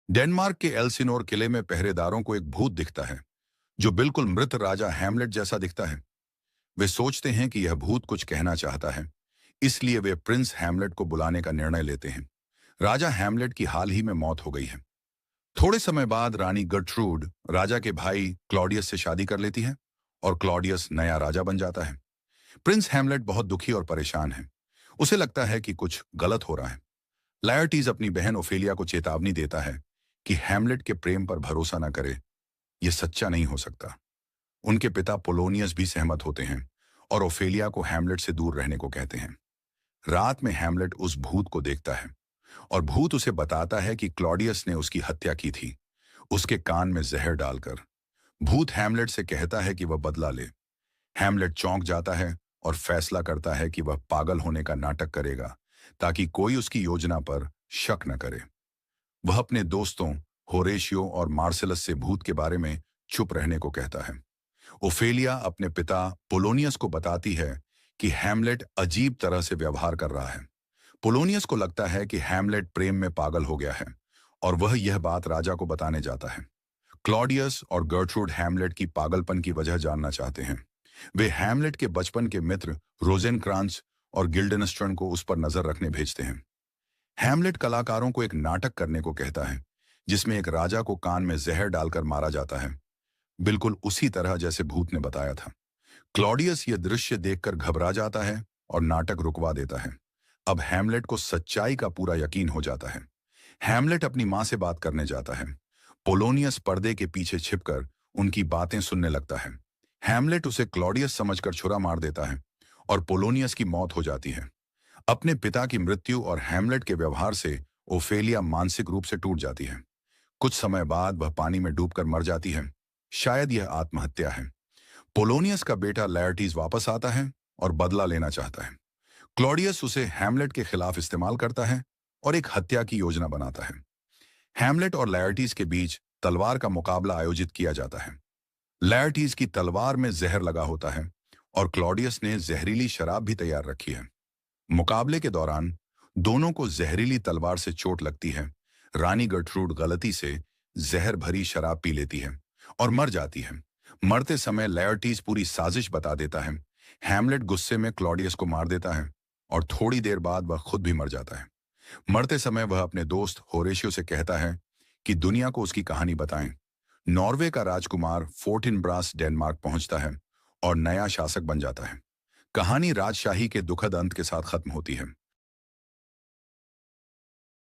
Denmark के एल्सिनोर किले में पहरेदारों को एक भूत दिखता है जो बिल्कुल मृत राजा हैमलेट जैसा दिखता है। वे सोचते हैं कि यह भूत कुछ कहना चाहता है, इसलिए वे प्रिंस हैमलेट को बुलाने का निर्णय लेते हैं। राजा हैमलेट की हाल ही में मौत हो गई है। थोड़े समय बाद रानी गर्ट्रूड राजा के भाई क्लॉडियस से शादी कर लेती है और क्लॉडियस नया राजा बन जाता है। प्रिंस हैमलेट बहुत दुखी और परेशान है। उसे लगता है कि कुछ गलत हो रहा है। लायर्टीज अपनी बहन ओफेलिया को चेतावनी देता है कि हैमलेट के प्रेम पर भरोसा न करे, यह सच्चा नहीं हो सकता। उनके पिता पोलोनियस भी सहमत होते हैं और ओफेलिया को हैमलेट से दूर रहने को कहते हैं। रात में हैमलेट उस भूत को देखता है और भूत उसे बताता है कि क्लॉडियस ने उसकी हत्या की थी, उसके कान में जहर डालकर। भूत हैमलेट से कहता है कि वह बदला ले। हैमलेट चौंक जाता है और फैसला करता है कि वह पागल होने का नाटक करेगा ताकि कोई उसकी योजना पर शक न करे। वह अपने दोस्तों होरेशियो और मार्सेलस से भूत के बारे में चुप रहने को कहता है। ओफेलिया अपने पिता पोलोनियस को बताती है कि हैमलेट अजीब तरह से व्यवहार कर रहा है। पोलोनियस को लगता है कि हैमलेट प्रेम में पागल हो गया है और वह यह बात राजा को बताने जाता है। क्लॉडियस और गर्ट्रूड हैमलेट की पागलपन की वजह जानना चाहते हैं। वे हैमलेट के बचपन के मित्र रोजेनक्रांस और गिल्डेनस्ट्रन को उस पर नजर रखने भेजते हैं। हैमलेट कलाकारों को एक नाटक करने को कहता है जिसमें एक राजा को कान में जहर डालकर मारा जाता है, बिल्कुल उसी तरह जैसे भूत ने बताया था। क्लॉडियस यह दृश्य देखकर घबरा जाता है और नाटक रुकवा देता है। अब हैमलेट को सच्चाई का पूरा यकीन हो जाता है। हैमलेट अपनी मां से बात करने जाता है। पोलोनियस पर्दे के पीछे छिपकर उनकी बातें सुनने लगता है। हैमलेट उसे क्लॉडियस समझकर छुरा मार देता है और पोलोनियस की मौत हो जाती है। अपने पिता की मृत्यु और हैमलेट के व्यवहार से ओफेलिया मानसिक रूप से टूट जाती है। कुछ समय बाद वह पानी में डूबकर मर जाती है। शायद यह आत्महत्या है। पोलोनियस का बेटा लायर्टीज वापस आता है और बदला लेना चाहता है। क्लॉडियस उसे हैमलेट के खिलाफ इस्तेमाल करता है और एक हत्या की योजना बनाता है। हैमलेट और लायर्टीज के बीच तलवार का मुकाबला आयोजित किया जाता है। लायर्टीज की तलवार में जहर लगा होता है और क्लॉडियस ने जहरीली शराब भी तैयार रखी है। मुकाबले के दौरान दोनों को जहरीली तलवार से चोट लगती है। रानी गर्ट्रूड गलती से जहर भरी शराब पी लेती है और मर जाती है। मरते समय लायर्टीज पूरी साजिश बता देता है। हैमलेट गुस्से में क्लॉडियस को मार देता है और थोड़ी देर बाद वह खुद भी मर जाता है। मरते समय वह अपने दोस्त होरेशियो से कहता है कि दुनिया को उसकी कहानी बताएं। नॉर्वे का राजकुमार फोर्टिनब्रास डेनमार्क पहुंचता है और नया शासक बन जाता है। कहानी राजशाही के दुखद अंत के साथ खत्म होती है।